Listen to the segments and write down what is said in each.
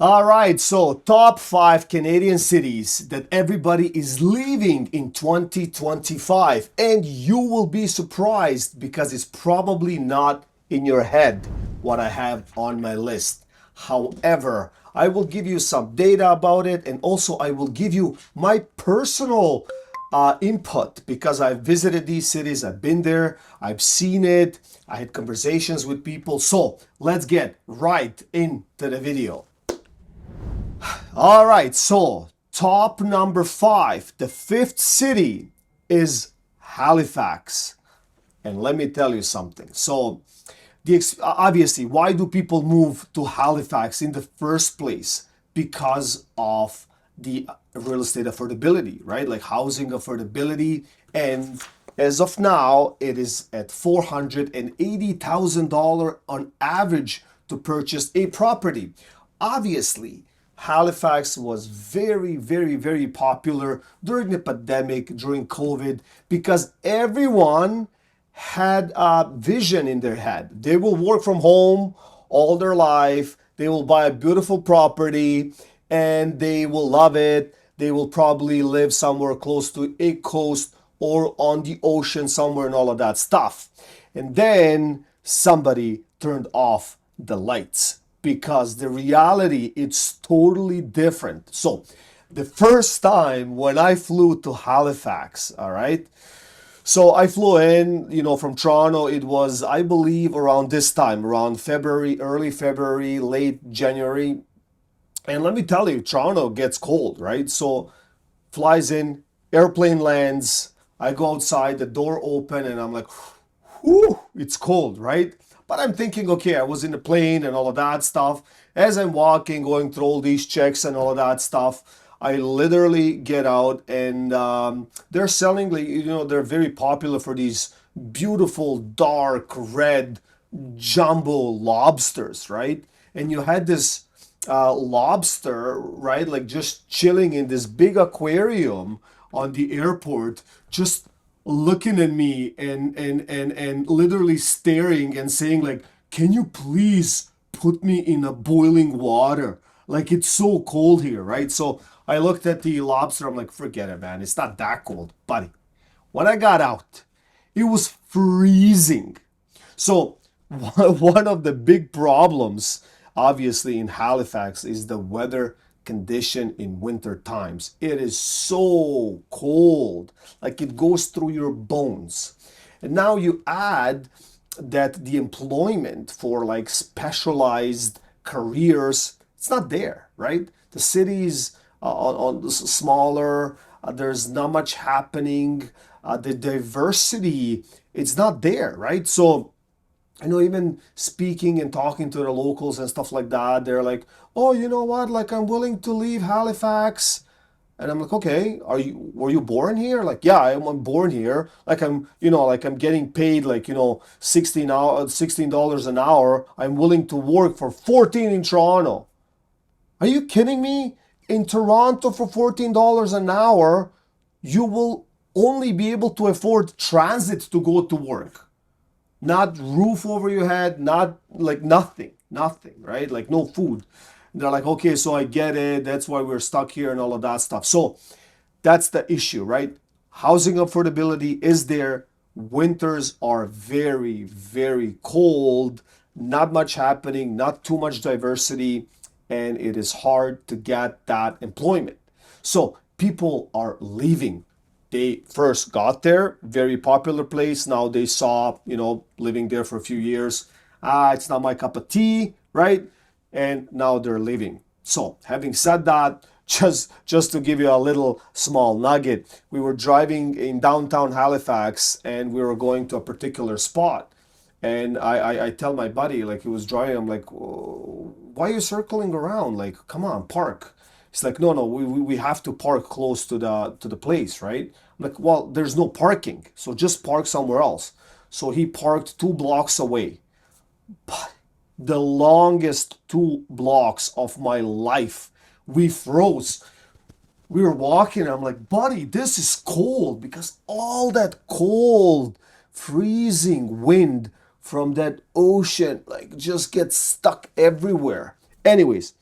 All right, so top five Canadian cities that everybody is leaving in 2025. And you will be surprised because it's probably not in your head what I have on my list. However, I will give you some data about it and also I will give you my personal input because I've visited these cities, I've been there, I've seen it, I had conversations with people. So let's get right into the video. All right, so top number five, the fifth city is Halifax. And let me tell you something. So, obviously, why do people move to Halifax in the first place? Because of the real estate affordability, right? Like housing affordability. And as of now, it is at $480,000 on average to purchase a property. Obviously, Halifax was very, very, very popular during the pandemic, during COVID, because everyone had a vision in their head. They will work from home all their life. They will buy a beautiful property and they will love it. They will probably live somewhere close to a coast or on the ocean somewhere and all of that stuff. And then somebody turned off the lights because the reality it's totally different. So the first time when I flew to Halifax, all right, so I flew in, from Toronto. It was, I believe, around this time, around February, early February, late January. And let me tell you, Toronto gets cold, right? So flies in, airplane lands. I go outside, the door open, and I'm like, whew, it's cold, right? But I'm thinking, okay, I was in the plane and all of that stuff. As I'm walking, going through all these checks and all of that stuff, I literally get out and they're selling, like, they're very popular for these beautiful, dark, red, jumbo lobsters, right? And you had this lobster, right? Like just chilling in this big aquarium on the airport, just looking at me and literally staring and saying like, "Can you please put me in a boiling water? Like it's so cold here, right?" So I looked at the lobster. I'm like, "Forget it, man. It's not that cold, buddy." When I got out, it was freezing. So one of the big problems, obviously, in Halifax is the weather condition in winter times. It is so cold, like it goes through your bones. And now you add that the employment for like specialized careers, it's not there, right? The cities on smaller, there's not much happening. The diversity, it's not there, right? So I know even speaking and talking to the locals and stuff like that, they're like, "Oh, you know what? Like I'm willing to leave Halifax." And I'm like, "Okay, were you born here?" Like, "Yeah, I'm born here. Like I'm getting paid like, 16 dollars an hour. I'm willing to work for 14 in Toronto." Are you kidding me? In Toronto for $14 an hour, you will only be able to afford transit to go to work, not roof over your head, not like nothing, right? Like no food. And they're like, "Okay, so I get it. That's why we're stuck here and all of that stuff." So that's the issue, right? Housing affordability is there. Winters are very, very cold, not much happening, not too much diversity, and it is hard to get that employment. So people are leaving. They first got there, very popular place. Now they saw, living there for a few years. It's not my cup of tea, right? And now they're leaving. So, having said that, just to give you a little small nugget, we were driving in downtown Halifax and we were going to a particular spot. And I tell my buddy, like he was driving, I'm like, "Oh, why are you circling around? Like, come on, park." He's like, "No, no, we have to park close to the place, right?" I'm like, "Well, there's no parking, so just park somewhere else." So he parked 2 blocks away. But the longest 2 blocks of my life, we froze. We were walking. I'm like, "Buddy, this is cold," because all that cold, freezing wind from that ocean, like, just gets stuck everywhere. Anyways,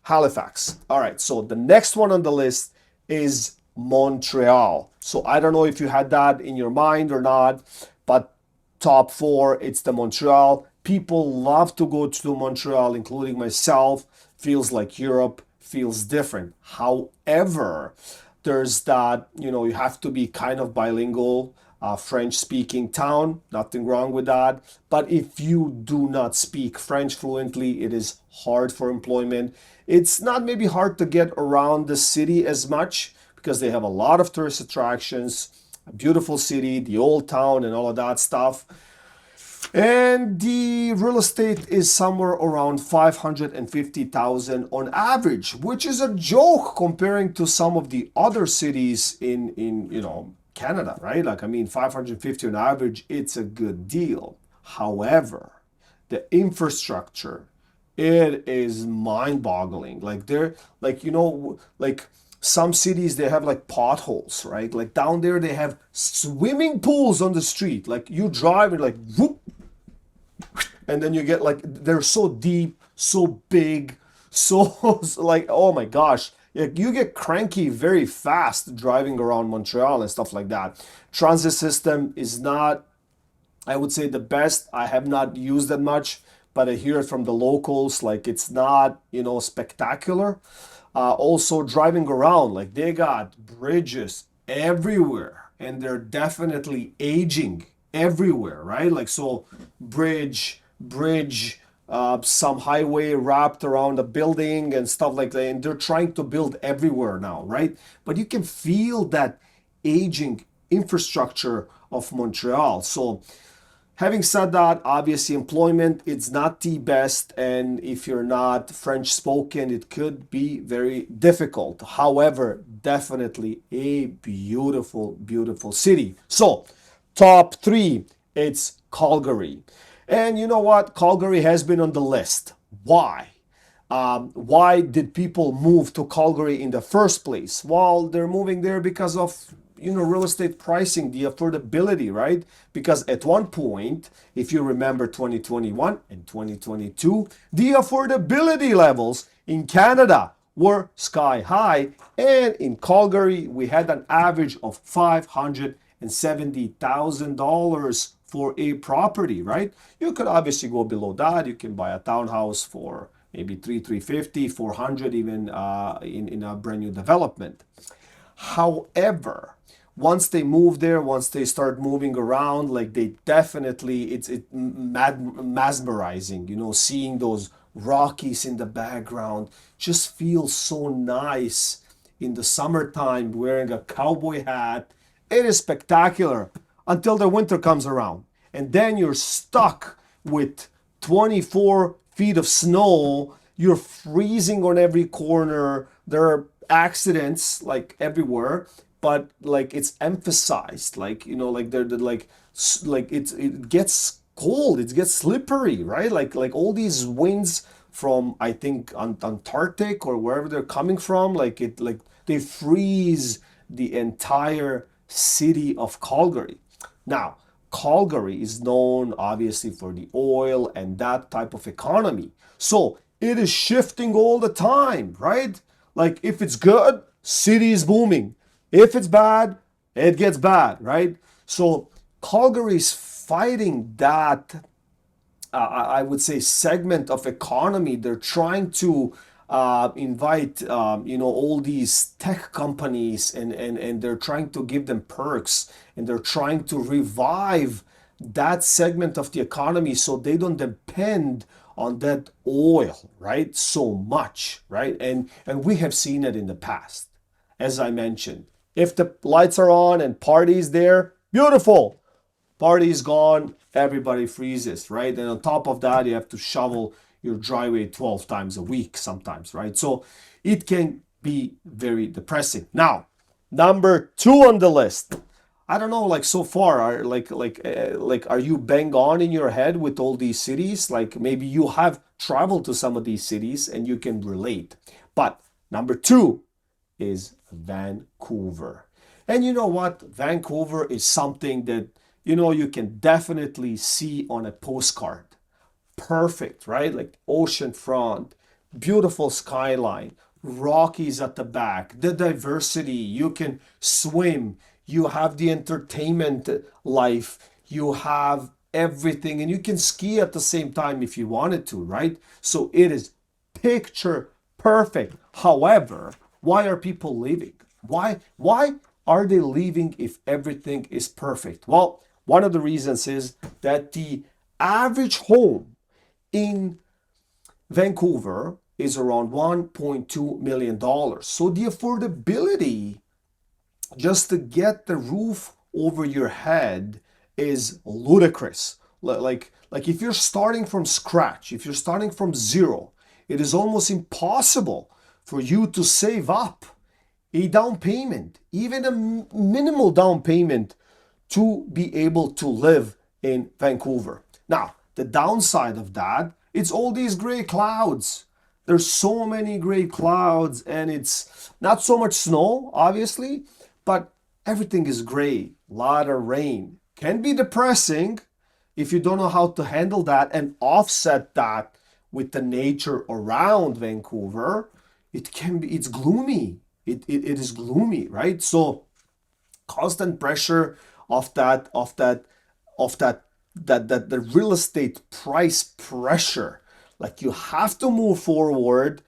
Halifax. All right, so the next one on the list is Montreal. So I don't know if you had that in your mind or not, but top four, it's the Montreal. People love to go to Montreal, including myself. Feels like Europe, feels different. However, there's that, you have to be kind of bilingual, French speaking town, nothing wrong with that. But if you do not speak French fluently, it is hard for employment. It's not maybe hard to get around the city as much because they have a lot of tourist attractions, a beautiful city, the old town, and all of that stuff. And the real estate is somewhere around 550,000 on average, which is a joke comparing to some of the other cities in Canada, right? Like, I mean, 550 on average, it's a good deal. However, the infrastructure, it is mind-boggling. Like they're like, like some cities they have like potholes, right? Like down there they have swimming pools on the street. Like you drive and like whoop, and then you get like they're so deep, so big, so like oh my gosh, you get cranky very fast driving around Montreal and stuff like that. Transit system is not, I would say, the best. I have not used that much, but I hear it from the locals. Like it's not, spectacular. Also, driving around, like they got bridges everywhere, and they're definitely aging everywhere, right? Like so, bridge, some highway wrapped around a building and stuff like that. And they're trying to build everywhere now, right? But you can feel that aging infrastructure of Montreal. So having said that, obviously employment it's not the best, and if you're not French spoken, it could be very difficult. However, definitely a beautiful, beautiful city. So, top three, it's Calgary. And you know what? Calgary has been on the list. Why? Why did people move to Calgary in the first place? Well, they're moving there because of real estate pricing, the affordability, right? Because at one point, if you remember 2021 and 2022, the affordability levels in Canada were sky high, and in Calgary we had an average of $570,000 for a property, right? You could obviously go below that. You can buy a townhouse for maybe 350, 400 even in a brand new development. However, once they move there, once they start moving around, like they definitely, it's mesmerizing, seeing those Rockies in the background just feels so nice in the summertime wearing a cowboy hat. It is spectacular until the winter comes around. And then you're stuck with 24 feet of snow. You're freezing on every corner. There are accidents like everywhere, but like it's emphasized, like like they're like it gets cold, it gets slippery, right? Like all these winds from I think Antarctic or wherever they're coming from, like they freeze the entire city of Calgary. Now, Calgary is known obviously for the oil and that type of economy. So it is shifting all the time, right? Like if it's good, city is booming. If it's bad, it gets bad, right? So Calgary is fighting that I would say segment of economy. They're trying to invite all these tech companies, and they're trying to give them perks, and they're trying to revive that segment of the economy so they don't depend on that oil, right? So much, right? And we have seen it in the past, as I mentioned. If the lights are on and parties there, beautiful. Party's gone, everybody freezes, right? And on top of that, you have to shovel your driveway 12 times a week sometimes, right? So it can be very depressing. Now, number two on the list. I don't know, like so far, are you bang on in your head with all these cities? Like maybe you have traveled to some of these cities and you can relate. But number two is Vancouver. And you know what? Vancouver is something that you can definitely see on a postcard. Perfect, right? Like ocean front, beautiful skyline, Rockies at the back, the diversity, you can swim, you have the entertainment life, you have everything, and you can ski at the same time if you wanted to, right? So it is picture perfect. However, why are people leaving? Why are they leaving if everything is perfect? Well, one of the reasons is that the average home in Vancouver is around $1.2 million. So the affordability just to get the roof over your head is ludicrous. Like if you're starting from scratch, if you're starting from zero, it is almost impossible for you to save up a down payment, even a minimal down payment, to be able to live in Vancouver. Now, the downside of that, it's all these gray clouds. There's so many gray clouds, and it's not so much snow, obviously, but everything is gray. A lot of rain. Can be depressing if you don't know how to handle that and offset that with the nature around Vancouver. It's gloomy. It is gloomy, right? So constant pressure of the real estate price pressure. Like you have to move forward,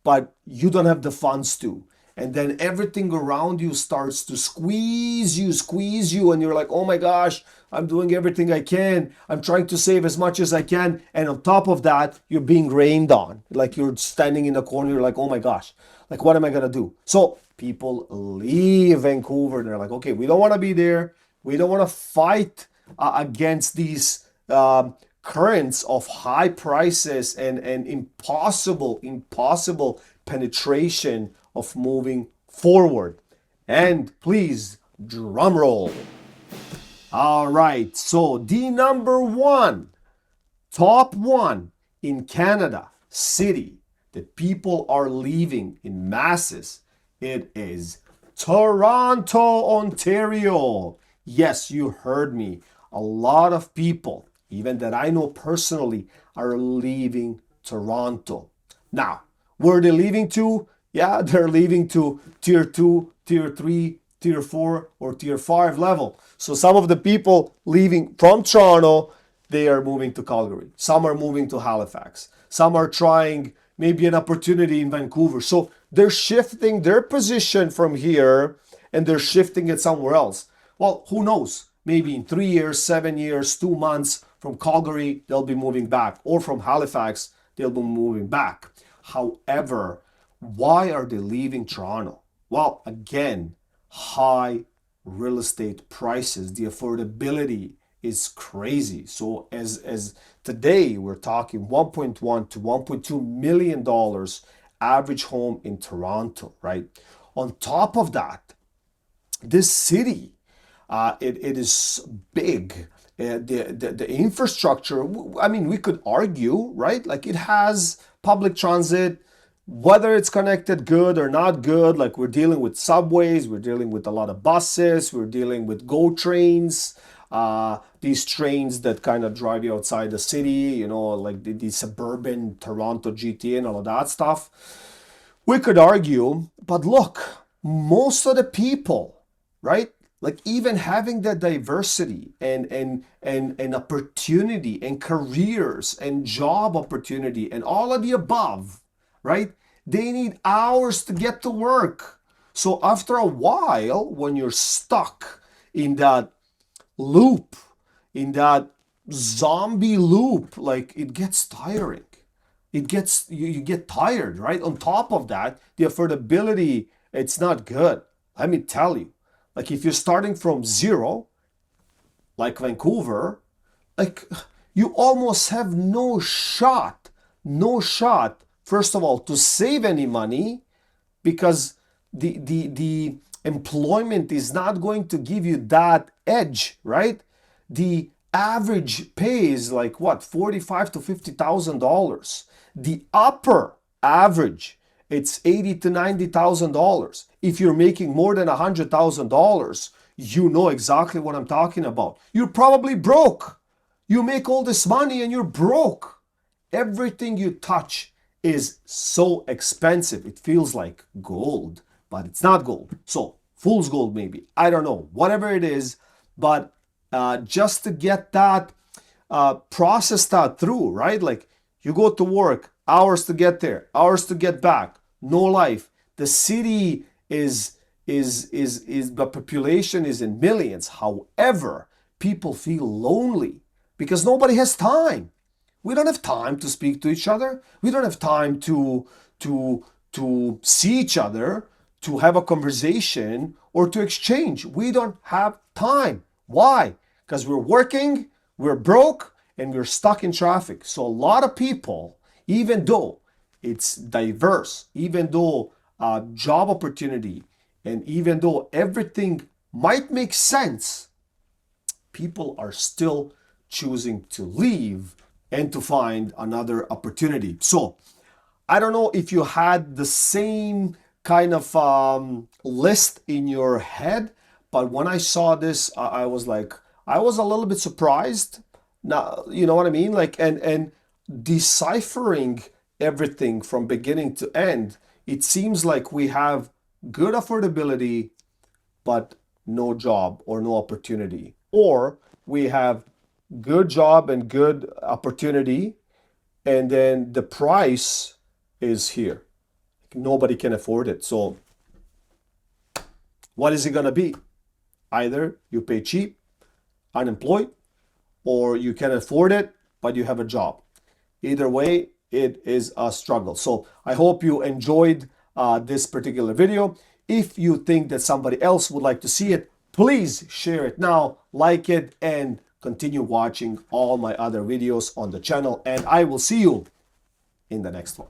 but you don't have the funds to. And then everything around you starts to squeeze you, and you're like, oh my gosh, I'm doing everything I can. I'm trying to save as much as I can. And on top of that, you're being rained on. Like you're standing in a corner, you're like, oh my gosh, like what am I gonna do? So people leave Vancouver. They're like, okay, we don't want to be there. We don't want to fight against these currents of high prices and impossible penetration of moving forward. And please, drum roll. All right, so the number one, top one in Canada city that people are leaving in masses, it is Toronto, Ontario. Yes, you heard me. A lot of people, even that I know personally, are leaving Toronto. Now, where are they leaving to? Yeah, they're leaving to tier 2, tier 3, tier 4, or tier 5 level. So some of the people leaving from Toronto, they are moving to Calgary. Some are moving to Halifax. Some are trying maybe an opportunity in Vancouver. So they're shifting their position from here and they're shifting it somewhere else. Well, who knows? Maybe in 3 years, 7 years, 2 months from Calgary, they'll be moving back. Or from Halifax, they'll be moving back. However, why are they leaving Toronto? Well, again, high real estate prices. The affordability is crazy. So as today we're talking 1.1 to 1.2 million dollars average home in Toronto, right? On top of that, this city, it is big. The infrastructure, I mean, we could argue, right? Like it has public transit, whether it's connected good or not good. Like we're dealing with subways, we're dealing with a lot of buses, we're dealing with GO trains, these trains that kind of drive you outside the city, you know, like the suburban Toronto GTA and all of that stuff. We could argue, but look, most of the people, right? Like even having that diversity and opportunity and careers and job opportunity and all of the above, right? They need hours to get to work. So after a while, when you're stuck in that loop, in that zombie loop, like it gets tiring. You get tired, right? On top of that, the affordability, it's not good. Let me tell you. Like if you're starting from zero, like Vancouver, like you almost have no shot, first of all, to save any money because the employment is not going to give you that edge, right? The average pay is like what, 45 to $50,000. The upper average, it's 80 to $90,000. If you're making more than $100,000, you know exactly what I'm talking about. You're probably broke. You make all this money and you're broke. Everything you touch is so expensive. It feels like gold, but it's not gold. So fool's gold maybe. I don't know. Whatever it is, but just to get that process that through, right? Like you go to work, hours to get there, hours to get back, no life. The city is the population is in millions. However, people feel lonely because nobody has time. We don't have time to speak to each other. We don't have time to see each other, to have a conversation, or to exchange. We don't have time. Why? Because we're working, we're broke, and we're stuck in traffic. So a lot of people, even though it's diverse, even though job opportunity, and even though everything might make sense, people are still choosing to leave and to find another opportunity. So I don't know if you had the same kind of list in your head, but when I saw this, I was like, I was a little bit surprised. Now, you know what I mean? Like, and deciphering everything from beginning to end, it seems like we have good affordability, but no job or no opportunity. Or we have good job and good opportunity, and then the price is here. Nobody can afford it. So what is it going to be? Either you pay cheap, unemployed, or you can afford it, but you have a job. Either way, it is a struggle. So I hope you enjoyed this particular video. If you think that somebody else would like to see it, please share it now, like it, and continue watching all my other videos on the channel. And I will see you in the next one.